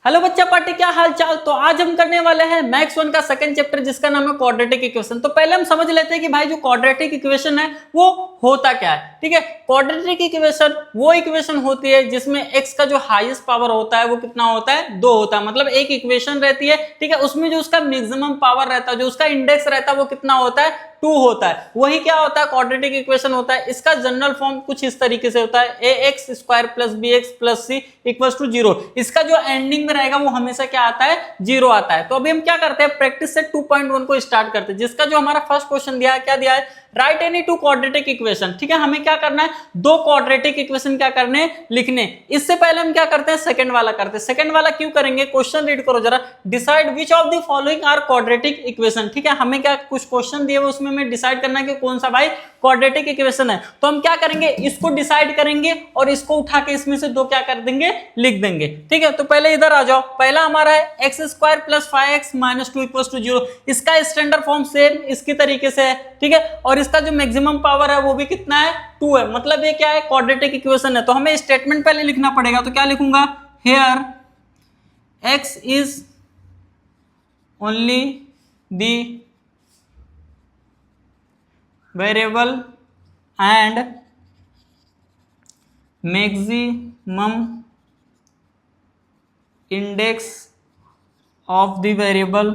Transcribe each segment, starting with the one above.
Hello बच्चा party, क्या हाल चाल। तो आज हम करने वाले हैं मैथ्स 1 का सेकंड चैप्टर जिसका नाम है क्वाड्रेटिक इक्वेशन। तो पहले हम समझ लेते हैं कि भाई जो क्वाड्रेटिक इक्वेशन है वो होता क्या है। ठीक है, क्वाड्रेटिक इक्वेशन वो इक्वेशन होती है जिसमें x का जो हाईएस्ट पावर होता है वो कितना होता है, 2 होता है। मतलब एक इक्वेशन रहती है, ठीक है, उसमें जो उसका मैक्सिमम पावर रहता है, जो उसका इंडेक्स रहता है वो कितना होता है, 2 होता है। वही क्या होता है, क्वाड्रेटिक इक्वेशन होता है। इसका जनरल फॉर्म कुछ इस तरीके से होता है, ax square plus bx plus c equals to 0। इसका जो एंडिंग में रहेगा वो हमेशा क्या आता है, 0 आता है। तो अभी हम क्या करते हैं, प्रैक्टिस से 2.1 को स्टार्ट करते हैं, जिसका जो हमारा फर्स्ट क्वेश्चन दिया है, क्या दिया है, राइट एनी 2 क्वाड्रेटिक इक्वेशन। ठीक है, हमें क्या करना है, 2 क्वाड्रेटिक इक्वेशन क्या करने, लिखने। इससे पहले हम क्या करते हैं, सेकंड वाला करते हैं। सेकंड वाला क्यों करेंगे, क्वेश्चन रीड करो जरा। Decide which of the following are quadratic equation. ठीक है, हमें क्या कुछ क्वेश्चन दिए हुए, उसमें हमें डिसाइड करना है कि कौन सा भाई क्वाड्रेटिक इक्वेशन है। तो हम क्या करेंगे, इसको डिसाइड करेंगे और इसको उठा के इसमें से 2 क्या कर देंगे, लिख देंगे। ठीक है, तो पहले इधर आ जाओ। पहला हमारा है x square plus 5x minus 2 equals to 0। इसका स्टैंडर्ड फॉर्म सेम इसकी तरीके से है। ठीक है, और इसका जो मैक्सिमम पावर है वो भी कितना है, 2 है। मतलब ये क्या है, क्वाड्रेटिक इक्वेशन है। तो हमें स्टेटमेंट पहले लिखना पड़ेगा। तो क्या लिखूंगा, here x is only the variable and maximum index of the variable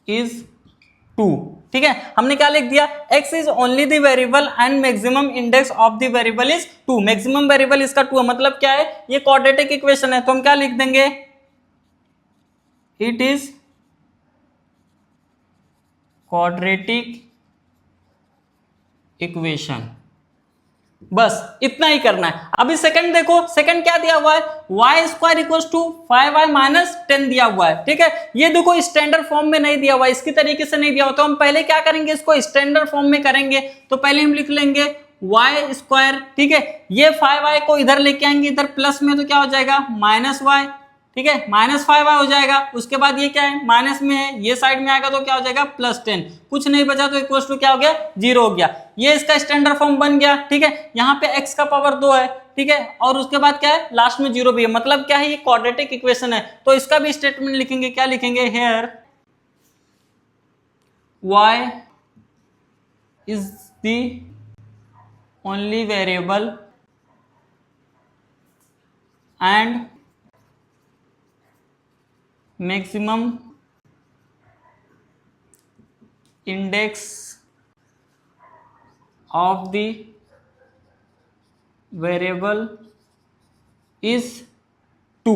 is 2। ठीक है, हमने क्या लिख दिया, x is only the variable and maximum index of the variable is 2। Maximum variable इसका 2 है। मतलब क्या है, ये क्वाड्रेटिक इक्वेशन है। तो हम क्या लिख देंगे, इट इज क्वाड्रेटिक इक्वेशन। बस इतना ही करना है। अभी सेकंड देखो, सेकंड क्या दिया हुआ है, y square equals to 5y minus 10 दिया हुआ है। ठीक है, ये देखो स्टैंडर्ड फॉर्म में नहीं दिया हुआ, इसकी तरीके से नहीं दिया हुआ। तो हम पहले क्या करेंगे, इसको स्टैंडर्ड फॉर्म में करेंगे। तो पहले हम लिख लेंगे y स्क्वायर। ठीक है, ये 5y को इधर लेके आएंगे, इधर प्लस में, तो क्या हो जाएगा माइनस y। ठीक है, माइनस 5y हो जाएगा। उसके बाद ये क्या है, माइनस में है, ये साइड में आएगा तो क्या हो जाएगा प्लस 10। कुछ नहीं बचा तो इक्वल्स टू क्या हो गया, 0 हो गया। ये इसका स्टैंडर्ड फॉर्म बन गया। ठीक है, यहाँ पे x का पावर 2 है। ठीक है, और उसके बाद क्या है, लास्ट में 0 भी है। मतलब क्या है, ये क्वाड्रेटिक इक्वेशन है। तो इसका भी स्टेटमेंट लिखेंगे, क्या लिखेंगे, here y is the only variable and maximum index of the variable is 2।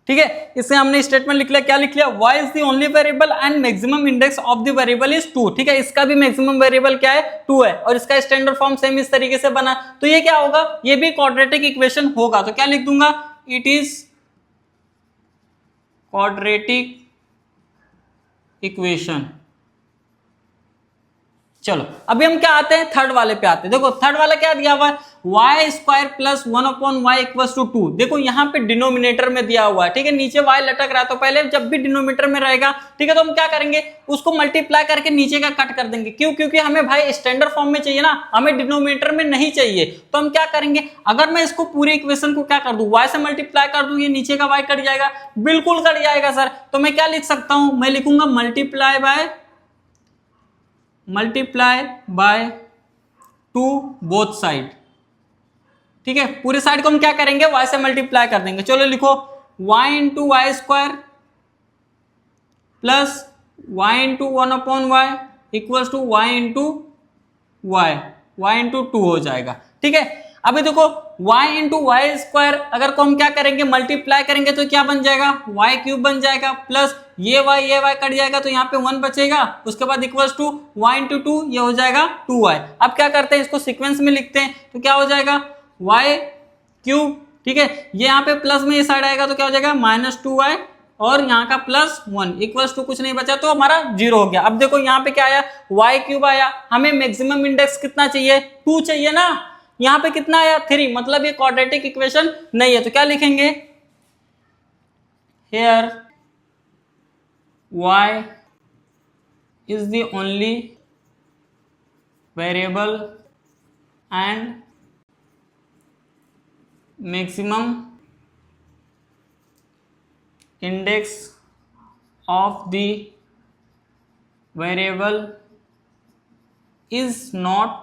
ठीक है, इससे हमने स्टेटमेंट लिख लिया। क्या लिख लिया, y is the only variable and maximum index of the variable is 2। ठीक है, इसका भी मैक्सिमम वेरिएबल क्या है, 2 है, और इसका स्टैंडर्ड फॉर्म सेम इस तरीके से बना। तो ये क्या होगा, ये भी क्वाड्रेटिक इक्वेशन होगा। तो क्या लिख दूंगा, इट इज क्वाड्रेटिक इक्वेशन। चलो अभी हम क्या आते हैं, थर्ड वाले पे आते हैं। देखो थर्ड वाला क्या दिया हुआ है, y square plus 1 upon y equals to 2। देखो यहाँ पे डिनोमिनेटर में दिया हुआ है। ठीक है, नीचे y लटक रहा है। तो पहले जब भी डिनोमिनेटर में रहेगा, ठीक है, तो हम क्या करेंगे, उसको मल्टीप्लाई करके नीचे का कट कर देंगे। क्यों, क्योंकि हमें भाई स्टैंडर्ड फॉर्म में चाहिए ना, हमें डिनोमिनेटर में नहीं चाहिए। तो हम क्या करेंगे, अगर मैं इसको पूरे इक्वेशन को क्या कर दूं, y से मल्टीप्लाई कर दूं, ये नीचे का y कट जाएगा, बिल्कुल कट जाएगा सर। तो मैं क्या लिख सकता हूं, मैं लिखूंगा मल्टीप्लाई बाय 2 बोथ साइड। ठीक है, पूरे साइड को हम क्या करेंगे, y से मल्टीप्लाई कर देंगे। चलो लिखो y into y square plus y into 1 upon y equals to y into y, y into 2 हो जाएगा। ठीक है, अभी देखो y इंटू वाई स्क्वायर अगर को हम क्या करेंगे, मल्टीप्लाई करेंगे तो क्या बन जाएगा, y क्यूब बन जाएगा, प्लस ये y कट जाएगा तो यहाँ पे 1 बचेगा। उसके बाद इक्वल्स टू y इंटू 2, ये हो जाएगा 2y। अब क्या करते हैं, इसको सीक्वेंस में लिखते हैं। तो क्या हो जाएगा, y क्यूब। ठीक है, ये यहाँ पे प्लस में ये साइड आएगा तो क्या हो जाएगा माइनस 2y, और यहाँ का प्लस 1 इक्वल्स टू कुछ नहीं बचा तो हमारा 0 हो गया। अब देखो यहाँ पे क्या आया, y क्यूब आया। हमें मैक्सिमम इंडेक्स कितना चाहिए, 2 चाहिए ना। यहाँ पे कितना आया, 3। मतलब ये क्वाड्रेटिक इक्वेशन नहीं है। तो क्या लिखेंगे, here y is the only variable and maximum index of the variable is not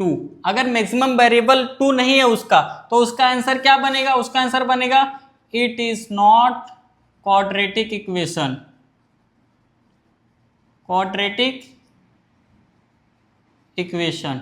2। अगर मैक्सिमम वेरिएबल 2 नहीं है उसका, तो उसका आंसर क्या बनेगा? उसका आंसर बनेगा it is not quadratic equation. Quadratic equation.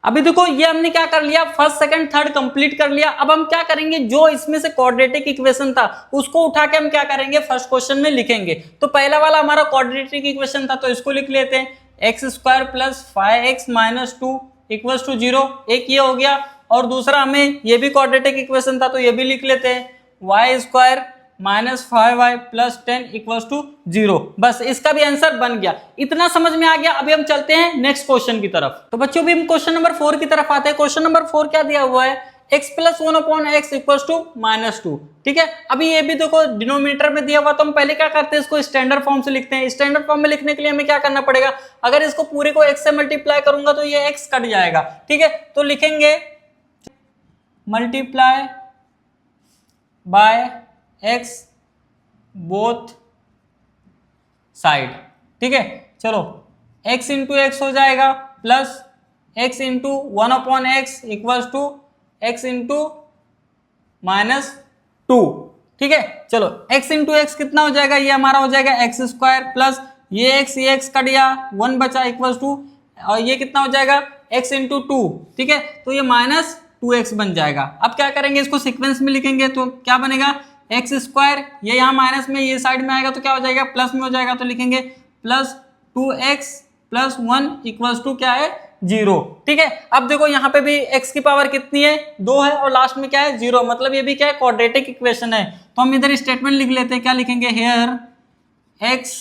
अभी देखो ये हमने क्या कर लिया, फर्स्ट सेकंड थर्ड कंप्लीट कर लिया। अब हम क्या करेंगे, जो इसमें से क्वाड्रेटिक इक्वेशन था उसको उठा के हम क्या करेंगे, फर्स्ट क्वेश्चन में लिखेंगे। तो पहला वाला हमारा क्वाड्रेटिक इक्वेशन था, तो इसको लिख लेते हैं, x square plus 5x minus 2 equals to 0। एक ये हो गया। और दूसरा हमें ये भी क्वाड्रेटिक इक्वेशन था, तो ये भी लिख लेते हैं, y square minus 5y plus 10 equals to 0। बस इसका भी आंसर बन गया। इतना समझ में आ गया। अभी हम चलते हैं नेक्स्ट क्वेश्चन की तरफ। तो बच्चों भी हम क्वेश्चन नंबर 4 की तरफ आते हैं। क्वेश्चन नंबर 4 क्या दिया हुआ है, x plus 1/x equals to -2। ठीक है, अभी ये भी देखो डिनोमिनेटर में दिया हुआ, तो हम पहले क्या करते हैं, इसको स्टैंडर्ड फॉर्म से लिखते हैं। स्टैंडर्ड फॉर्म में लिखने के लिए हमें क्या करना पड़ेगा, अगर इसको पूरे को x से मल्टीप्लाई करूंगा तो ये x कट जाएगा। ठीक है, तो लिखेंगे multiply by x both side. ठीक है, चलो x इंटू एक्स हो जाएगा plus x into 1/x equals to x into -2। ठीक है, चलो x इंटू एक्स कितना हो जाएगा, ये हमारा हो जाएगा एक्स स्क्वायर प्लस ये x कट गया 1 बचा इक्वल्स टू, और ये कितना हो जाएगा x इंटू 2। ठीक है, तो ये -2x बन जाएगा। अब क्या करेंगे, इसको सीक्वेंस में लिखेंगे, तो क्या बनेगा, एक्स स्क्वायर, ये यहाँ माइनस में ये साइड में आएगा तो क्या हो जाएगा, प्लस में हो जाएगा, तो लिखेंगे plus 2x plus 1 equals to क्या है, 0। ठीक है, अब देखो यहाँ पे भी x की पावर कितनी है, 2 है, और लास्ट में क्या है, 0, मतलब ये भी क्या है, क्वाड्रेटिक इक्वेशन है। तो हम इधर स्टेटमेंट लिख लेते हैं, क्या लिखेंगे, here x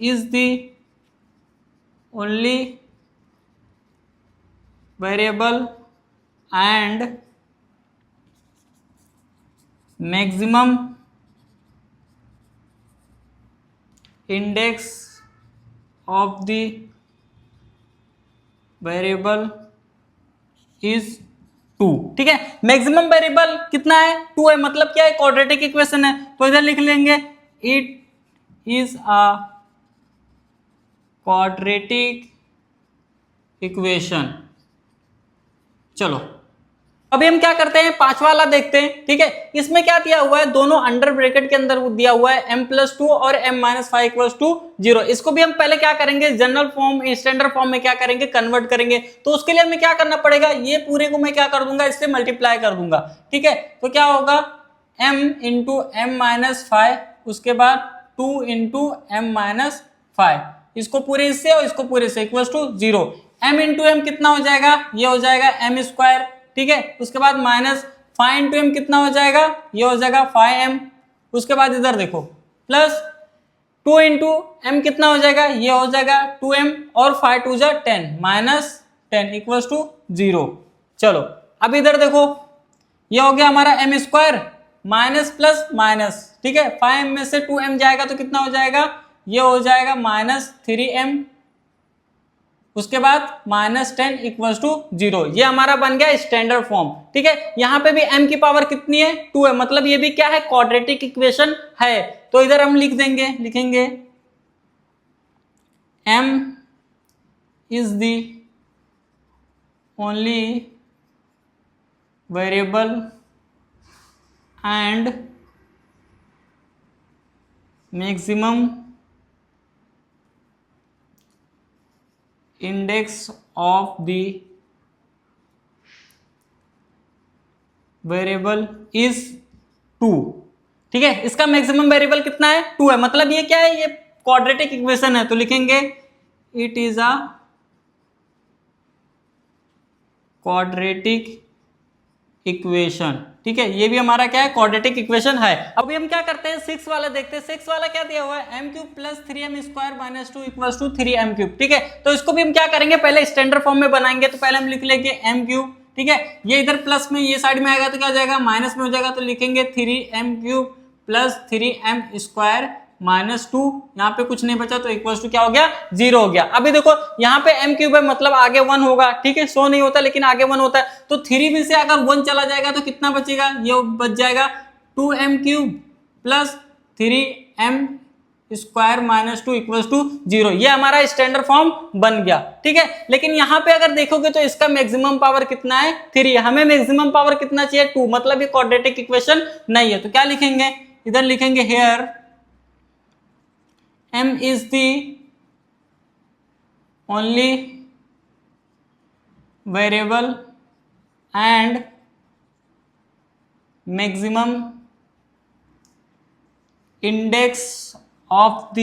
is the only variable and maximum index of the variable is 2। ठीक है, मैक्सिमम वेरिएबल कितना है, 2 है, मतलब क्या है, क्वाड्रेटिक इक्वेशन है। तो इधर लिख लेंगे it is a quadratic equation. चलो अभी हम क्या करते हैं, पांचवा वाला देखते हैं। ठीक है, इसमें क्या दिया हुआ है, दोनों अंडर ब्रैकेट के अंदर दिया हुआ है m+2 और m-5 इक्वल्स टू 0। इसको भी हम पहले क्या करेंगे, जनरल फॉर्म स्टैंडर्ड फॉर्म में क्या करेंगे, कन्वर्ट करेंगे। तो उसके लिए हमें क्या करना पड़ेगा, ये पूरे को मैं क्या कर दूंगा, इससे मल्टीप्लाई कर दूंगा। ठीक है, तो क्या होगा, m इंटू m-5, उसके बाद 2 इंटू m-5, इसको पूरे से और इसको पूरे से equals to 0। m into m कितना हो जाएगा, ये हो जाएगा m स्क्वायर। ठीक है, उसके बाद माइनस 5 इंटू एम कितना हो जाएगा, ये हो जाएगा 5m। उसके बाद इधर देखो प्लस 2 इंटू एम कितना हो जाएगा, ये हो जाएगा 2m, और 5 2 जा 10 -10 इक्वल्स टू 0। चलो अब इधर देखो, ये हो गया हमारा m square minus plus minus. ठीक है, 5m में से 2m जाएगा तो कितना हो जाएगा, ये हो जाएगा -3m, उसके बाद -10 इक्वल्स टू 0। ये हमारा बन गया स्टैंडर्ड फॉर्म। ठीक है, यहाँ पे भी m की पावर कितनी है, 2 है, मतलब ये भी क्या है, क्वाड्रेटिक इक्वेशन है। तो इधर हम लिख देंगे, लिखेंगे m is the only variable and maximum index of the variable is 2। ठीक है, इसका मैक्सिमम वेरिएबल कितना है, 2 है, मतलब ये क्या है, ये क्वाड्रेटिक इक्वेशन है। तो लिखेंगे it is a quadratic equation. ठीक है, ये भी हमारा क्या है, क्वाड्रेटिक इक्वेशन है। अभी हम क्या करते हैं, 6 वाला देखते हैं। 6 वाला क्या दिया हुआ है, m³ plus 3m square minus 2 equals to 3m³। ठीक है, तो इसको भी हम क्या करेंगे, पहले स्टैंडर्ड फॉर्म में बनाएंगे। तो पहले हम लिख लेंगे m³। ठीक है, ये इधर प्लस में ये साइड में आएगा तो क्या हो जाएगा, माइनस में हो जाएगा, तो लिखेंगे 3m³ प्लस 3m स्क्वायर -2, यहाँ पे कुछ नहीं बचा तो इक्वल्स टू क्या हो गया 0 हो गया। अभी देखो यहाँ पे m क्यूब है मतलब आगे 1 होगा, ठीक है, शो नहीं होता लेकिन आगे 1 होता है, तो 3 में से अगर 1 चला जाएगा तो कितना बचेगा, ये बच जाएगा 2m cube plus 3m square -2 equals to 0। ये हमारा स्टैंडर्ड फॉर्म बन गया, ठीक है। लेकिन यहाँ पे अगर देखोगे तो इसका मैक्सिमम पावर कितना है 3, हमें मैक्सिमम पावर कितना चाहिए 2, मतलब ये क्वाड्रेटिक इक्वेशन नहीं है। तो क्या लिखेंगे, इधर लिखेंगे here m is the only variable and maximum index of the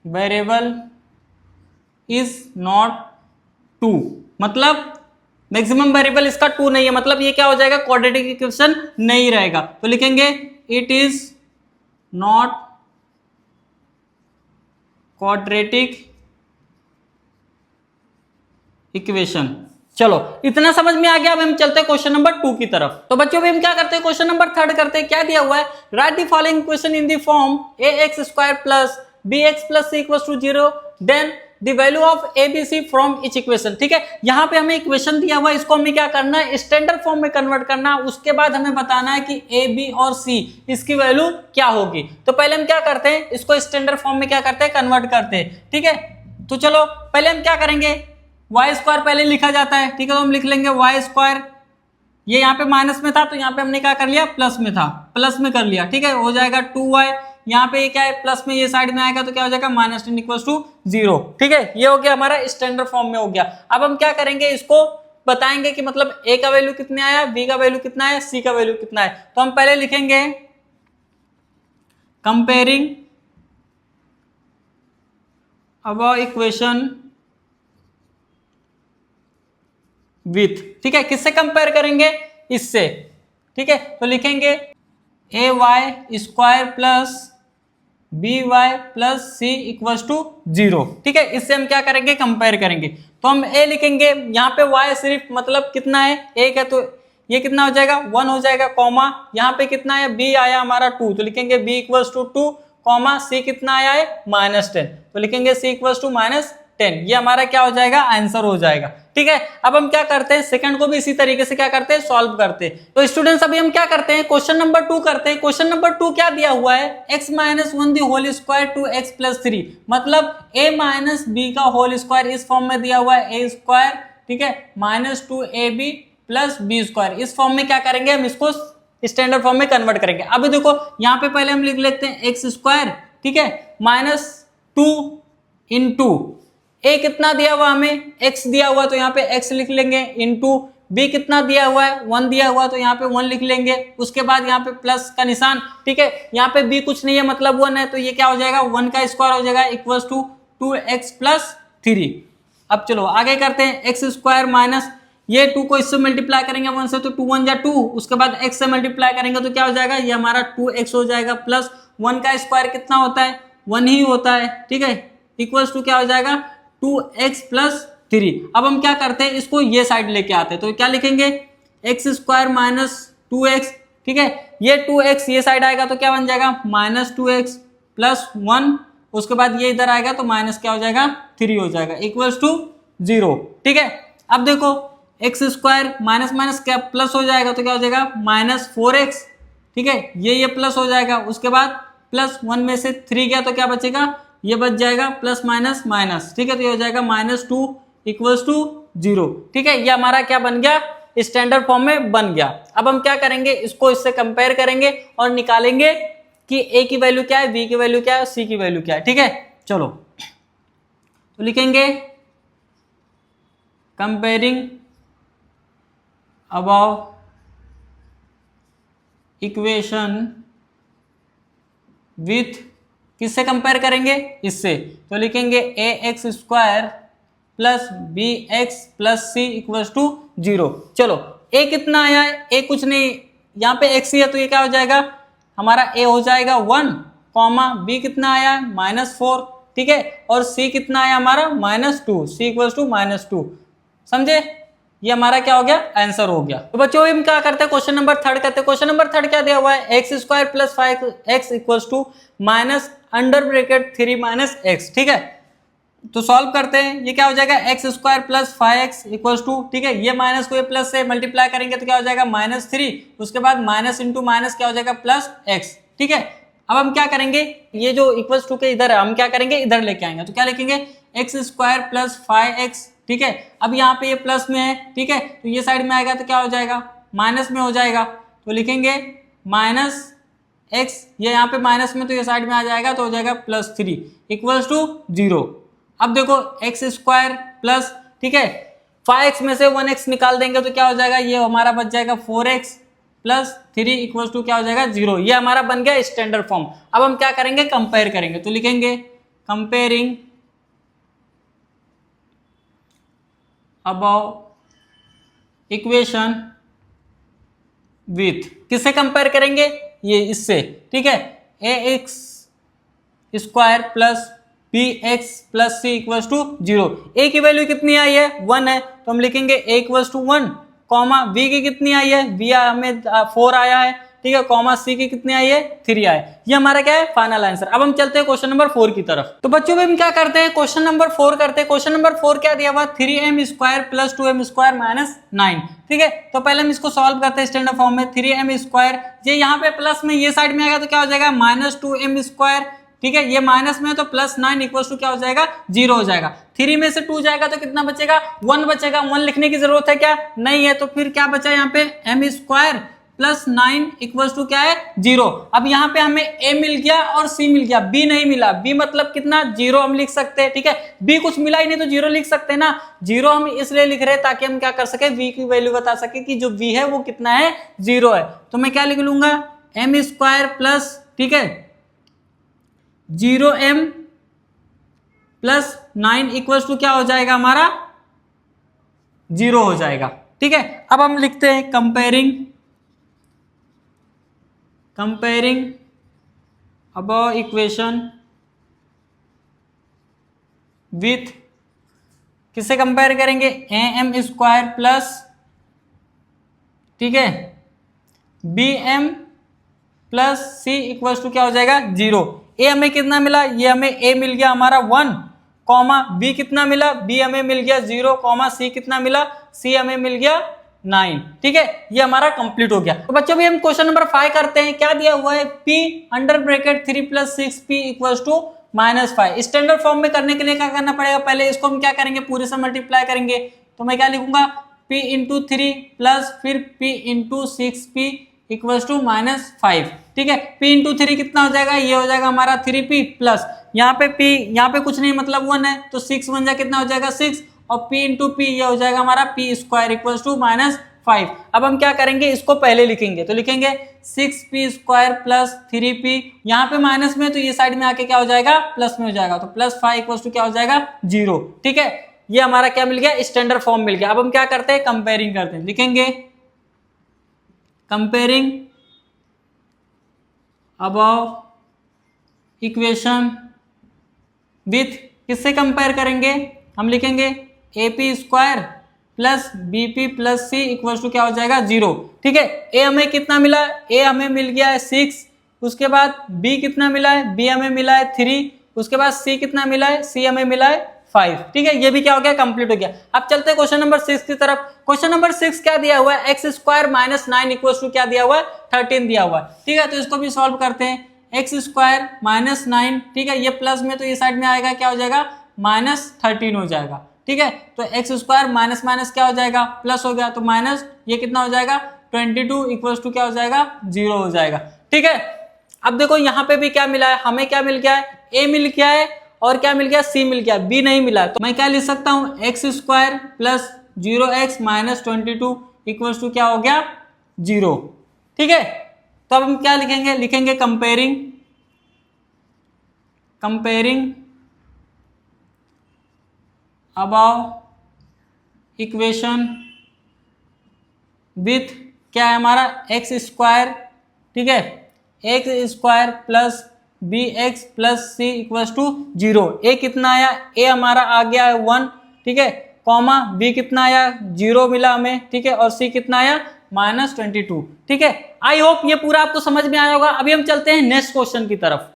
variable is not 2, मतलब मैक्सिमम वेरिएबल इसका 2 नहीं है, मतलब ये क्या हो जाएगा क्वाड्रेटिक इक्वेशन नहीं रहेगा। तो लिखेंगे it is not quadratic equation. चलो इतना समझ में आ गया। अब हम चलते हैं क्वेश्चन नंबर 2 की तरफ। तो बच्चों भी हम क्या करते हैं, क्वेश्चन नंबर 3 करते हैं। क्या दिया हुआ है, write the following equation in the form ax square plus bx plus c equals to 0, then the value of abc from each equation. ठीक है, यहाँ पे हमें इक्वेशन दिया हुआ है, इसको हमें क्या करना है स्टैंडर्ड फॉर्म में कन्वर्ट करना है। उसके बाद हमें बताना है कि a b और c इसकी वैल्यू क्या होगी। तो पहले हम क्या करते हैं, इसको स्टैंडर्ड फॉर्म में क्या करते हैं कन्वर्ट करते हैं। ठीक है, तो चलो पहले हम क्या करेंगे, वाई स्क्वायर पहले लिखा जाता है। ठीक है, तो हम लिख लेंगे वाई स्क्वायर, ये यहाँ पे माइनस में था तो यहाँ पे हमने क्या कर लिया प्लस में था, प्लस में कर लिया। ठीक है, हो जाएगा 2y, यहाँ पे क्या है प्लस में, ये साइड में आएगा तो क्या हो जाएगा -10 इक्वल्स टू 0। ठीक है, ये हो गया हमारा स्टैंडर्ड फॉर्म में हो गया। अब हम क्या करेंगे, इसको बताएंगे कि मतलब a का वैल्यू कितने आया, b का वैल्यू कितना है, c का वैल्यू कितना है। तो हम पहले लिखेंगे कंपेयरिंग अबाउट इक्वेशन विथ। ठीक है, किससे कंपेयर करेंगे, इससे। ठीक है, तो लिखेंगे a y square plus b y plus c equals to 0। ठीक है, इससे हम क्या करेंगे कंपेयर करेंगे। तो हम ए लिखेंगे, यहाँ पे वाई सिर्फ मतलब कितना है 1 है तो ये कितना हो जाएगा 1 हो जाएगा, कॉमा यहाँ पे कितना है बी आया हमारा 2 तो लिखेंगे बी इक्वल्स टू 2, कॉमा सी कितना आया है -10 तो लिखेंगे सी इक्वल्स टू -10। ये हमारा क्या हो जाएगा आंसर हो जाएगा। ठीक है, अब हम क्या करते हैं सेकंड को भी इसी तरीके से क्या करते हैं सॉल्व करते हैं। तो स्टूडेंट्स अभी हम क्या करते हैं क्वेश्चन नंबर 2 करते हैं। क्वेश्चन नंबर 2 क्या दिया हुआ है, x - 1 the whole square to x plus 3, मतलब a माइनस बी का होल स्क्वायर इस फॉर्म में दिया हुआ है a स्क्वायर। ठीक है, -2ab प्लस बी स्क्वायर, इस फॉर्म में क्या करेंगे हम इसको स्टैंडर्ड फॉर्म में कन्वर्ट करेंगे। अभी देखो यहाँ पे पहले हम लिख लेते हैं x स्क्वायर, ठीक है, -2 इंटू a कितना दिया हुआ हमें x दिया हुआ तो यहाँ पे x लिख लेंगे, इंटू b कितना दिया हुआ है 1 दिया हुआ तो यहाँ पे 1 लिख लेंगे, उसके बाद यहाँ पे प्लस का निशान। ठीक है, यहाँ पे b कुछ नहीं है मतलब 1 है तो ये क्या हो जाएगा 1 का स्क्वायर हो जाएगा इक्वल्स टू 2x प्लस 3। अब चलो आगे करते हैं, एक्स स्क्वायर माइनस ये 2 को इससे मल्टीप्लाई करेंगे 1 से तो 2 1 जा 2, उसके बाद x से मल्टीप्लाई करेंगे तो क्या हो जाएगा ये हमारा 2x हो जाएगा, प्लस 1 का स्क्वायर कितना होता है 1 ही होता है। ठीक है, इक्वल्स टू क्या हो जाएगा 2x प्लस 3। अब हम क्या करते हैं इसको ये साइड लेके आते हैं तो क्या लिखेंगे एक्स स्क्वायर माइनस 2x। ठीक है, ये 2x ये साइड आएगा तो क्या बन जाएगा -2x प्लस 1, उसके बाद ये इधर आएगा तो माइनस क्या हो जाएगा 3 हो जाएगा इक्वल्स टू 0। ठीक है, अब देखो एक्स स्क्वायर माइनस माइनस क्या प्लस हो जाएगा तो क्या हो जाएगा -4x। ठीक है, ये प्लस हो जाएगा, उसके बाद प्लस 1 में से 3 गया तो क्या बचेगा ये बच जाएगा प्लस माइनस माइनस। ठीक है, तो ये हो जाएगा -2 इक्वल्स टू 0। ठीक है, ये हमारा क्या बन गया स्टैंडर्ड फॉर्म में बन गया। अब हम क्या करेंगे इसको इससे कंपेयर करेंगे और निकालेंगे कि a की वैल्यू क्या है, b की वैल्यू क्या है, c की वैल्यू क्या है। ठीक है, चलो तो लिखेंगे कंपेयरिंग अबाउट इक्वेशन विथ, किससे कंपेयर करेंगे इससे, तो लिखेंगे ax square plus bx plus c equals to 0। चलो a कितना आया है, a कुछ नहीं यहाँ पे x ही है तो ये क्या हो जाएगा हमारा a हो जाएगा 1, कॉमा b कितना आया है -4। ठीक है, और c कितना आया हमारा -2, c इक्वल्स टू -2। समझे, ये हमारा क्या हो गया, आंसर हो गया। तो बच्चों हम क्या करते हैं, क्वेश्चन नंबर थर्ड करते हैं। क्वेश्चन नंबर थर्ड क्या दिया हुआ है, x square plus 5x equals to minus under bracket 3 minus x. ठीक है, तो सॉल्व करते हैं। ये क्या हो जाएगा, x square plus 5x equals to, ठीक है, ये माइनस को ये प्लस से मल्टीप्लाई करेंगे तो क्या हो जाएगा -3, उसके बाद माइनस इंटू माइनस क्या हो जाएगा प्लस x। ठीक है, अब हम क्या करेंगे, ये जो इक्वल्स टू के इधर है हम क्या करेंगे, इधर लेके आएंगे। तो क्या लिखेंगे, एक्स स्क्वायर प्लस 5x। ठीक है, अब यहाँ पे ये प्लस में है, ठीक है, तो ये साइड में आएगा तो क्या हो जाएगा, माइनस में हो जाएगा। तो लिखेंगे माइनस x, ये यहाँ पे माइनस में तो ये साइड में आ जाएगा तो हो जाएगा +3 इक्वल्स टू 0। अब देखो एक्स स्क्वायर प्लस, ठीक है, 5x में से 1x निकाल देंगे तो क्या हो जाएगा, ये हमारा बच जाएगा 4x प्लस 3 इक्वल्स टू क्या हो जाएगा 0। ये हमारा बन गया स्टैंडर्ड फॉर्म। अब हम क्या करेंगे, कंपेयर करेंगे। तो लिखेंगे कंपेयरिंग अबव इक्वेशन विथ, किससे कंपेयर करेंगे, ये इससे। ठीक है, ax square plus bx plus c equals to 0। a की वैल्यू कितनी आई है, 1 है, तो हम लिखेंगे a equals to 1, comma b की कितनी आई है, b हमें 4 आया है, ठीक है, कॉमा c की कितनी आई है, 3 आया है। ये हमारा क्या है, फाइनल आंसर। अब हम चलते हैं क्वेश्चन नंबर 4 की तरफ। तो बच्चों हम क्या करते हैं, क्वेश्चन नंबर 4 करते हैं। क्वेश्चन नंबर 4 क्या दिया हुआ, 3m square plus 2m square minus 9। ठीक है, तो पहले हम इसको सॉल्व करते हैं स्टैंडर्ड फॉर्म में। 3m स्क्वायर, ये यहाँ पे प्लस में ये साइड में आएगा तो क्या हो जाएगा -2m स्क्वायर। ठीक है, ये माइनस में है तो +9 इक्वल्स टू क्या हो जाएगा, 0 हो जाएगा। 3 में से 2 जाएगा तो कितना बचेगा, 1 बचेगा। 1 लिखने की जरूरत है क्या, नहीं है, तो फिर क्या बचा यहाँ पे, m square plus 9 equals to क्या है, 0। अब यहाँ पे हमें a मिल गया और c मिल गया, b नहीं मिला। b मतलब कितना, 0 हम लिख सकते हैं। ठीक है, b कुछ मिला ही नहीं तो 0 लिख सकते हैं ना। 0 हम इसलिए लिख रहे हैं ताकि हम क्या कर सके, v की वैल्यू बता सके कि जो v है वो कितना है, 0 है। तो मैं क्या लिख लूंगा, m स्क्वायर प्लस, ठीक है, 0m प्लस 9 इक्वल्स टू क्या हो जाएगा हमारा, 0 हो जाएगा। ठीक है, अब हम लिखते हैं कंपेयरिंग अबव इक्वेशन विथ, किससे कंपेयर करेंगे, am स्क्वायर प्लस, ठीक है, bm plus c equals to क्या हो जाएगा, 0। a हमें कितना मिला, ये हमें a मिल गया हमारा 1, कॉमा b कितना मिला, b हमें मिल गया 0, कॉमा c कितना मिला, c हमें मिल गया 9। ठीक है, ये हमारा कंप्लीट हो गया। तो बच्चों भी हम क्वेश्चन नंबर 5 करते हैं। क्या दिया हुआ है, p under bracket 3 plus 6p equals to -5। Standard form में करने के लिए क्या करना पड़ेगा, पहले इसको हम क्या करेंगे, पूरे से मल्टीप्लाई करेंगे। तो मैं क्या लिखूंगा, p इंटू 3 प्लस फिर p into 6p equals to -5। ठीक है, p इंटू 3 कितना हो जाएगा, ये हो जाएगा हमारा 3p प्लस यहाँ पे p, यहाँ पे कुछ नहीं मतलब 1 है तो 6 1 जा कितना हो जाएगा 6, और p इंटू p ये हो जाएगा हमारा p स्क्वायर इक्वल्स टू -5। अब हम क्या करेंगे, इसको पहले लिखेंगे। तो लिखेंगे 6p स्क्वायर प्लस 3p, यहाँ पे माइनस में तो ये साइड में आके क्या हो जाएगा, प्लस में हो जाएगा, तो +5 इक्वल्स टू क्या हो जाएगा, 0। ठीक है, ये हमारा क्या मिल गया, स्टैंडर्ड फॉर्म मिल गया। अब हम क्या करते हैं, कंपेयरिंग करते हैं। लिखेंगे कंपेयरिंग अबव इक्वेशन विथ, किससे कंपेयर करेंगे, हम लिखेंगे AP square plus BP plus C equals to क्या हो जाएगा, 0। ठीक है, A हमें कितना मिला, A हमें मिल गया है 6, उसके बाद B कितना मिला है, B हमें मिला है 3, उसके बाद C कितना मिला है, C हमें मिला है 5। ठीक है, ये भी क्या हो गया, कंप्लीट हो गया। अब चलते हैं क्वेश्चन नंबर 6 की तरफ। क्वेश्चन नंबर 6 क्या दिया हुआ है, x square minus 9 equals to क्या दिया हुआ है, 13 दिया हुआ है। ठीक है, तो इसको भी सॉल्व करते हैं। एक्स स्क्वायर माइनस 9, ठीक है, ये प्लस में तो ये साइड में आएगा क्या हो जाएगा, -13 हो जाएगा। ठीक है, तो एक्स स्क्वायर माइनस माइनस क्या हो जाएगा, प्लस हो गया, तो माइनस ये कितना हो जाएगा 22 इक्वल्स टू क्या हो जाएगा, 0 हो जाएगा। ठीक है, अब देखो यहाँ पे भी क्या मिला है, हमें क्या मिल गया है, A मिल गया है और क्या मिल गया, C मिल गया, B नहीं मिला। तो मैं क्या लिख सकता हूँ, x square plus 0x minus 22 equals to क्या हो गया, 0। ठीक है, तो अब हम क्या लिखेंगे, लिखेंगे कंपेयरिंग अबव इक्वेशन विथ, क्या है हमारा, एक्स स्क्वायर, ठीक है, x square plus bx plus c equals to 0। A कितना आया, ए हमारा आ गया है 1, ठीक है, कॉमा बी कितना आया 0 मिला हमें, ठीक है, और सी कितना आया -22, ठीक है। आई होप ये पूरा आपको समझ में आया होगा। अभी हम चलते हैं नेक्स्ट क्वेश्चन की तरफ।